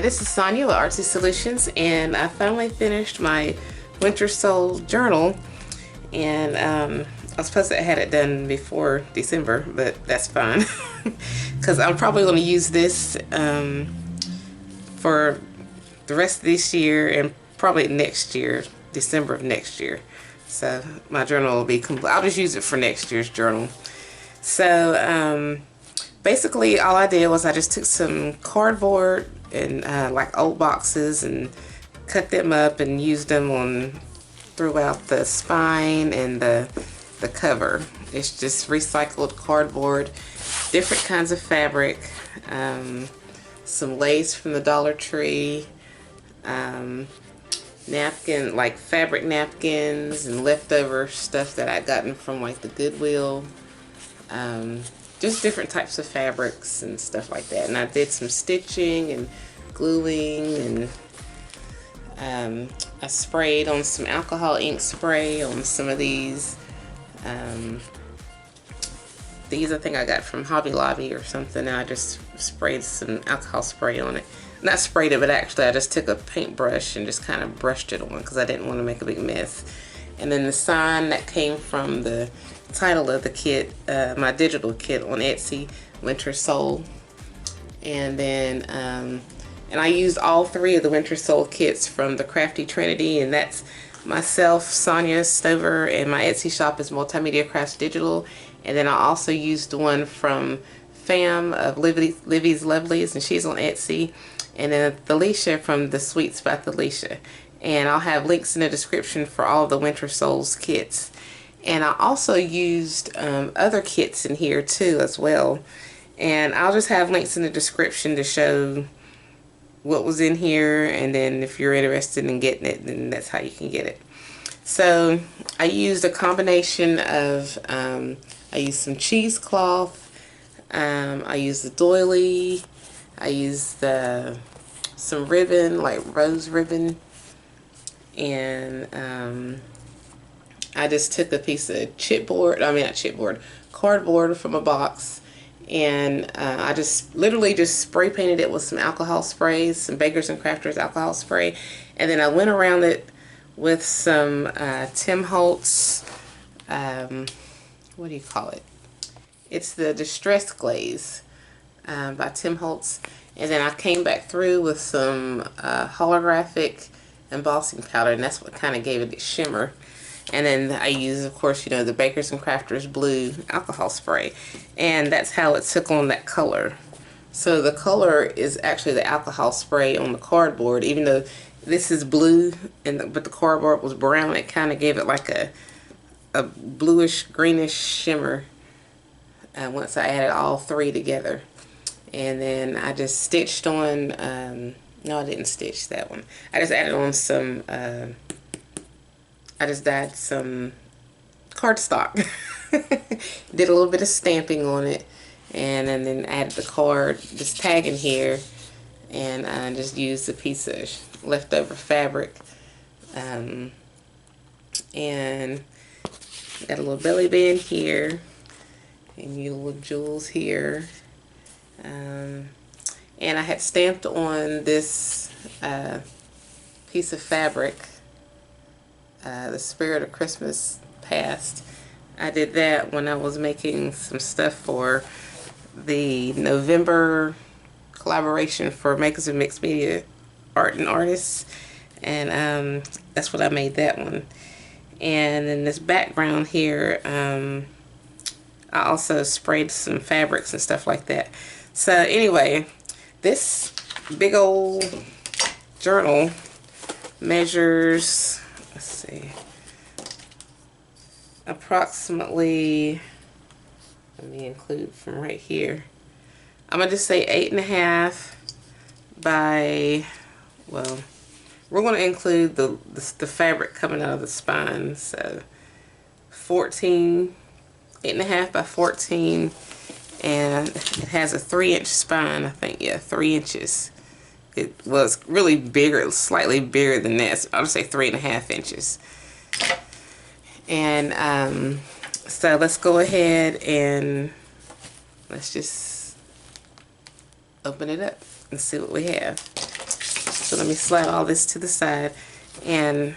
this is Sonia with Artsy Solutions, and I finally finished my Winter Soul journal. And I was supposed to have had it done before December, but that's fine because I'm probably going to use this for the rest of this year and probably next year, December of next year. So my journal will be complete. I'll just use it for next year's journal. So basically all I did was I just took some cardboard and like old boxes and cut them up and used them on throughout the spine and the cover. It's just recycled cardboard, different kinds of fabric, some lace from the Dollar Tree, napkin, like fabric napkins and leftover stuff that I'd gotten from like the Goodwill, just different types of fabrics and stuff like that. And I did some stitching and gluing, and I sprayed on some alcohol ink spray on some of these. These I think I got from Hobby Lobby or something, and I just sprayed some alcohol spray on it. Not sprayed it, but actually I just took a paintbrush and just kind of brushed it on because I didn't want to make a big mess. And then the sign that came from the title of the kit, my digital kit on Etsy, Winter Soul. And then and I used all three of the Winter Soul kits from the Crafty Trinity, and that's myself, Sonia Stover, and my Etsy shop is Multimedia Crafts Digital. And then I also used one from Fam of Livie's Lovelies, and she's on Etsy. And then Thelisha from the Sweets by Thelisha. And I'll have links in the description for all the Winter Souls kits. And I also used other kits in here too as well. And I'll just have links in the description to show what was in here, and then if you're interested in getting it, then that's how you can get it. So I used a combination of I used some cheesecloth, I used the doily, I used some ribbon, like rose ribbon, and I just took a piece of cardboard from a box, and I just literally just spray painted it with some alcohol sprays, some Bakers and Crafters alcohol spray, and then I went around it with some Tim Holtz, what do you call it? It's the Distressed Glaze by Tim Holtz. And then I came back through with some holographic embossing powder, and that's what kind of gave it its shimmer. And then I used, of course, you know, the Bakers and Crafters blue alcohol spray, and that's how it took on that color. So the color is actually the alcohol spray on the cardboard, even though this is blue but the cardboard was brown. It kind of gave it like a bluish greenish shimmer once I added all three together. And then I just stitched on, no, I didn't stitch that one. I just added on some, I just dyed some cardstock. Did a little bit of stamping on it, and then added the card, this tag in here, and I just used a piece of leftover fabric. And got a little belly band here, and your little jewels here. And I had stamped on this piece of fabric, the Spirit of Christmas Past. I did that when I was making some stuff for the November collaboration for Makers of Mixed Media Art and Artists, and that's what I made that one. And in this background here, I also sprayed some fabrics and stuff like that. So anyway, this big old journal measures, let's see, approximately, let me include from right here, I'm gonna just say 8.5 by, well, we're going to include the fabric coming out of the spine, so 14, 8.5 by 14, and it has a 3-inch spine, I think, yeah, 3 inches. It was really bigger, slightly bigger than that, so I'll just say 3.5 inches. And so let's go ahead and let's just open it up and see what we have. So let me slide all this to the side, and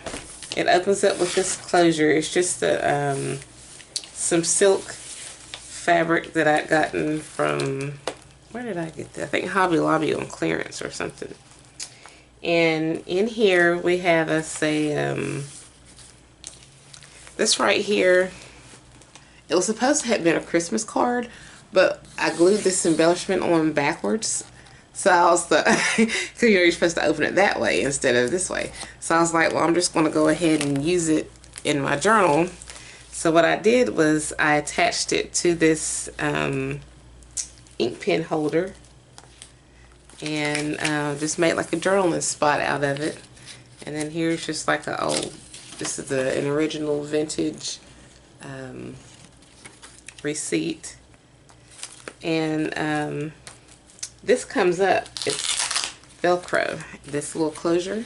it opens up with this closure. It's just some silk fabric that I'd gotten from, where did I get that? I think Hobby Lobby on clearance or something. And in here we have us a, this right here, it was supposed to have been a Christmas card, but I glued this embellishment on backwards. So I was because you're supposed to open it that way instead of this way. So I was like, well, I'm just going to go ahead and use it in my journal. So what I did was I attached it to this ink pen holder, and just made like a journaling spot out of it. And then here's just like a old, this is an original vintage receipt. And this comes up, it's Velcro, this little closure.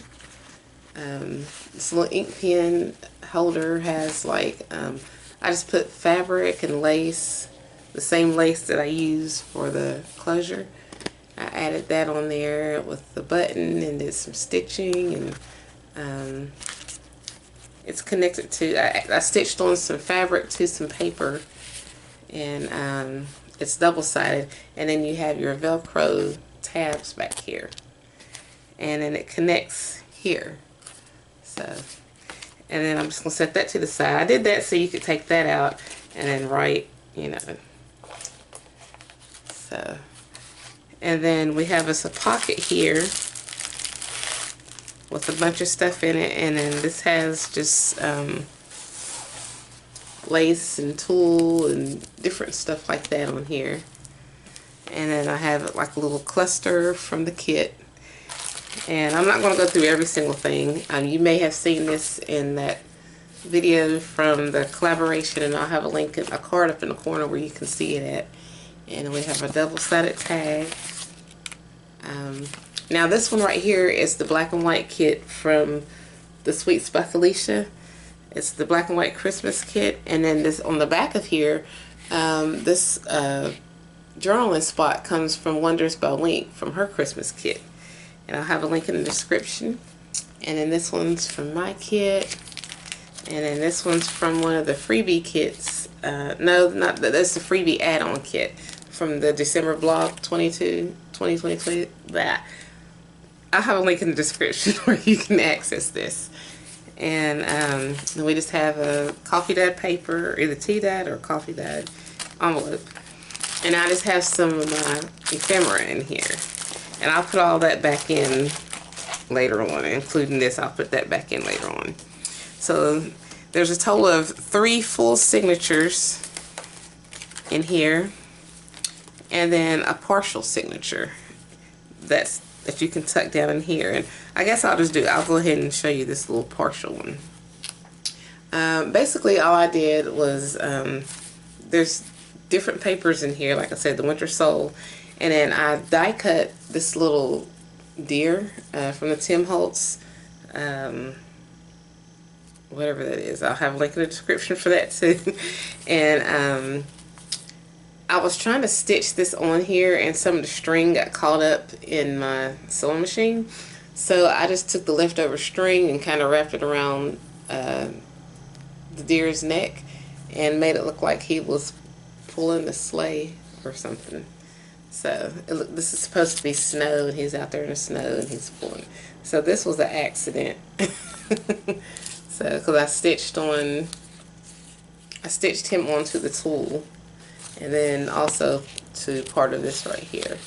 This little ink pen holder has like, I just put fabric and lace, the same lace that I use for the closure. I added that on there with the button and did some stitching, and it's connected to, I stitched on some fabric to some paper, and it's double-sided, and then you have your Velcro tabs back here, and then it connects here. So, and then I'm just gonna set that to the side. I did that so you could take that out and then write, you know. So, and then we have us a pocket here with a bunch of stuff in it, and then this has just lace and tulle and different stuff like that on here. And then I have like a little cluster from the kit, and I'm not going to go through every single thing. You may have seen this in that video from the collaboration, and I'll have a link, a card up in the corner where you can see it at. And we have a double-sided tag. Now this one right here is the black and white kit from the Sweets by Thelisha. It's the black and white Christmas kit. And then this on the back of here, this journaling spot comes from Wonders by Wink from her Christmas kit. And I'll have a link in the description. And then this one's from my kit. And then this one's from one of the freebie kits. No, not that. That's the freebie add-on kit from the December blog 2022. That I'll have a link in the description where you can access this. And then we just have a coffee dyed paper, either tea dyed or coffee dyed envelope. And I just have some of my ephemera in here. And I'll put all that back in later on, including this. I'll put that back in later on. So there's a total of 3 full signatures in here, and then a partial signature that you can tuck down in here. And I guess I'll go ahead and show you this little partial one. Basically all I did was, there's different papers in here, like I said, the Winter Soul, and then I die cut this little deer from the Tim Holtz, whatever that is. I'll have a link in the description for that too. And I was trying to stitch this on here, and some of the string got caught up in my sewing machine. So I just took the leftover string and kind of wrapped it around the deer's neck and made it look like he was pulling the sleigh or something. So this is supposed to be snow, and he's out there in the snow and he's pulling. So this was an accident. So because I stitched him onto the tool, and then also to part of this right here.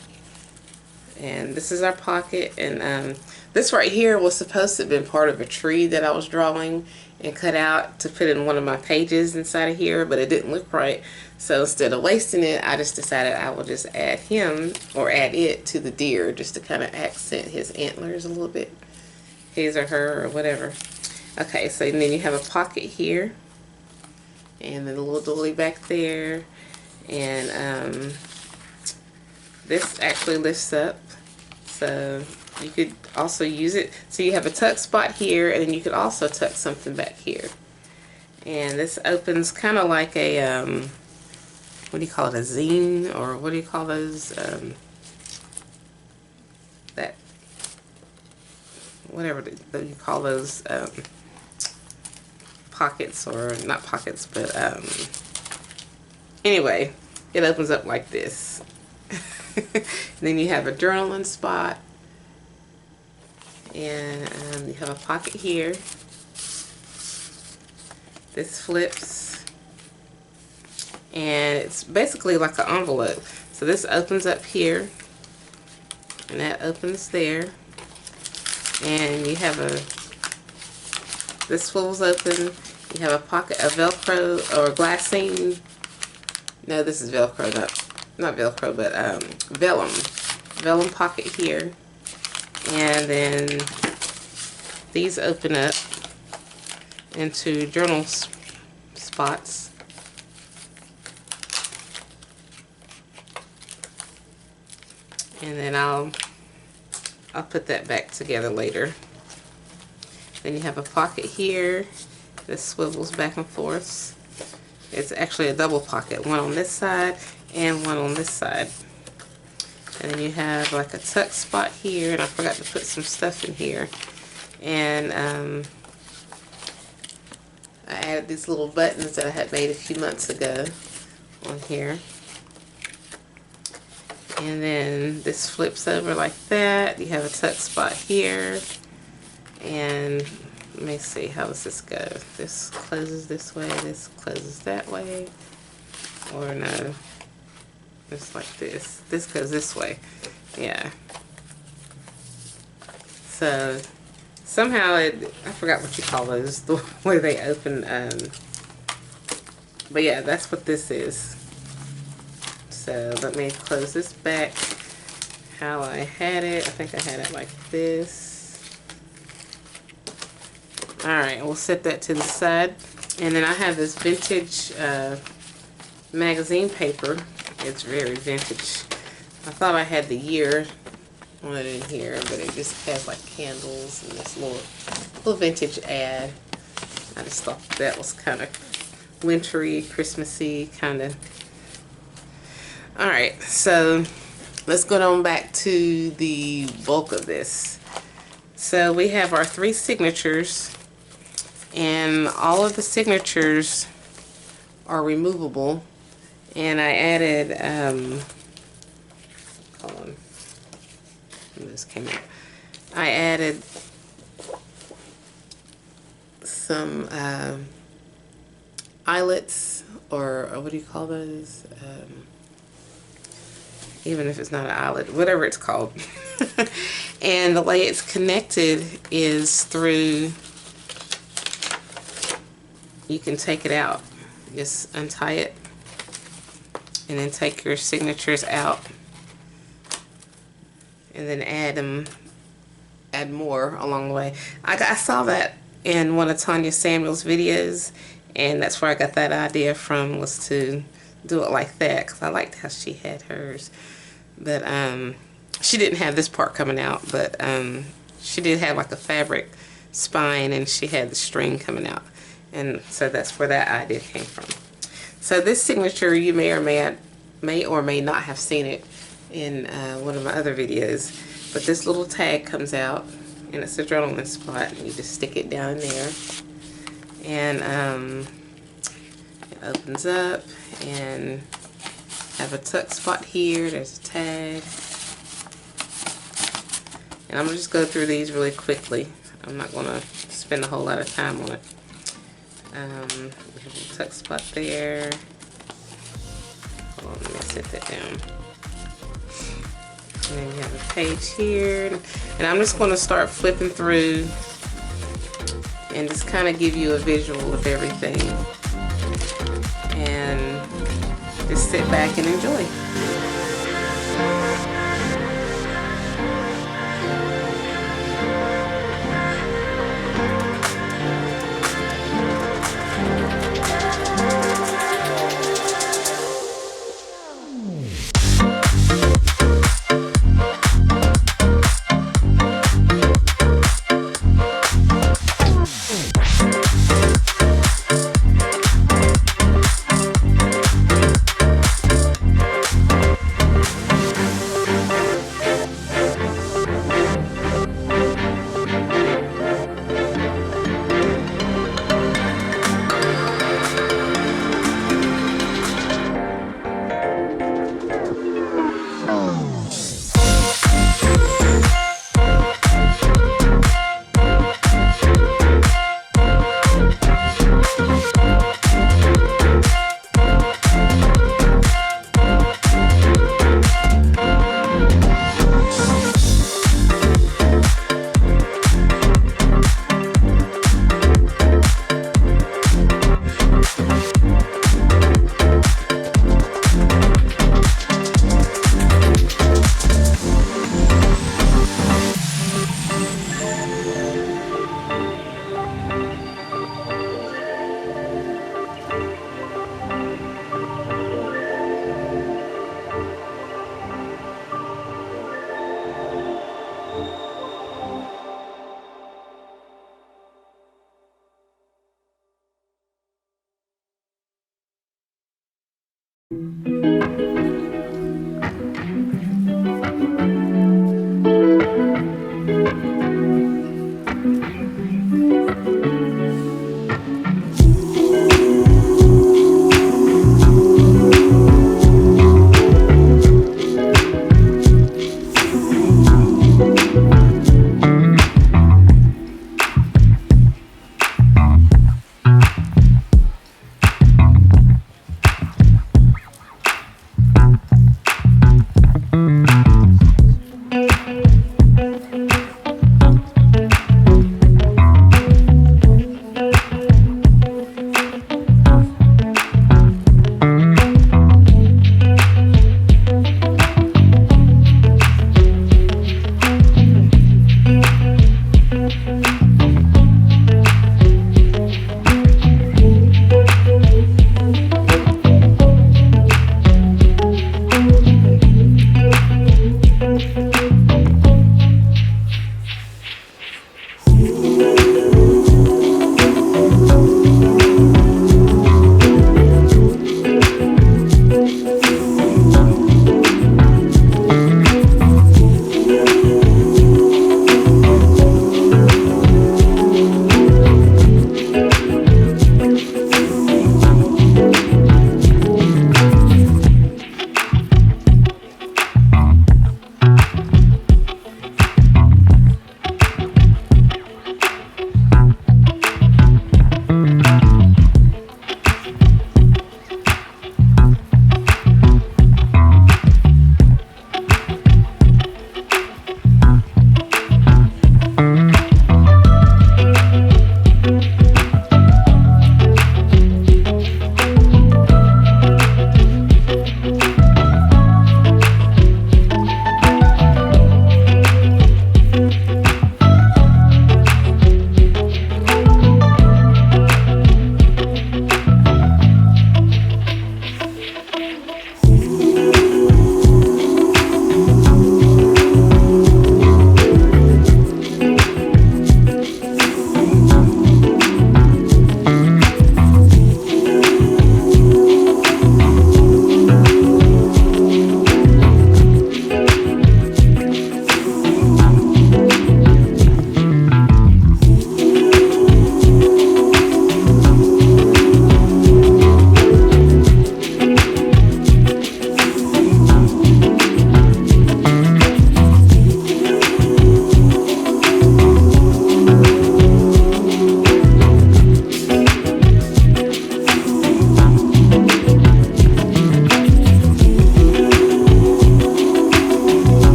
And this is our pocket, and this right here was supposed to have been part of a tree that I was drawing and cut out to put in one of my pages inside of here, but it didn't look right. So instead of wasting it, I just decided I will just add him, or add it to the deer, just to kind of accent his antlers a little bit, his or her or whatever. Okay, so then you have a pocket here, and then a little dolly back there, and this actually lifts up, so you could also use it. So you have a tuck spot here, and then you could also tuck something back here. And this opens kind of like a, what do you call it, a zine, or what do you call those, that whatever you call those, pockets, or not pockets, but anyway, it opens up like this. Then you have a journaling spot, and you have a pocket here. This flips, and it's basically like an envelope. So this opens up here, and that opens there, and you have this swivels open. You have a pocket of Velcro or glassine. No, this is Velcro, not Velcro, but vellum pocket here, and then these open up into journal spots. And then I'll put that back together later. Then you have a pocket here that swivels back and forth. It's actually a double pocket, one on this side and one on this side. And then you have like a tuck spot here, and I forgot to put some stuff in here. And I added these little buttons that I had made a few months ago on here. And then this flips over like that. You have a tuck spot here. And let me see, how does this go? This closes this way, this closes that way. Or no, it's like this. This goes this way. Yeah. So somehow I forgot what you call those, the way they open. But yeah, that's what this is. So let me close this back how I had it. I think I had it like this. Alright, we'll set that to the side. And then I have this vintage magazine paper. It's very vintage. I thought I had the year on it in here, but it just has like candles and this little vintage ad. I just thought that was kind of wintry, Christmassy kind of. Alright, so let's go on back to the bulk of this. So we have our 3 signatures, and all of the signatures are removable. And I added, hold on, this came out. I added some eyelets, or what do you call those? Even if it's not an eyelet, whatever it's called. And the way it's connected is through, you can take it out, just untie it, and then take your signatures out, and then add more along the way. I saw that in one of Tanya Samuel's videos, and that's where I got that idea from, was to do it like that, because I liked how she had hers. But she didn't have this part coming out, but she did have like a fabric spine, and she had the string coming out, and so that's where that idea came from. So this signature, you may or may not have seen it in one of my other videos, but this little tag comes out, and it's a journaling spot, and you just stick it down in there, and it opens up, and have a tuck spot here. There's a tag, and I'm gonna just go through these really quickly. I'm not gonna spend a whole lot of time on it. We have a tuck spot there. Hold on, let me set that down. And then you have a page here, and I'm just gonna start flipping through and just kind of give you a visual of everything, and just sit back and enjoy.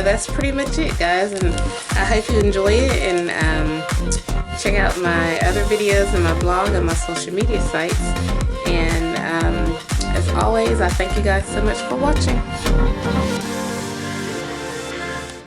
that's pretty much it, guys, and I hope you enjoy it, and check out my other videos and my blog and my social media sites. And as always, I thank you guys so much for watching.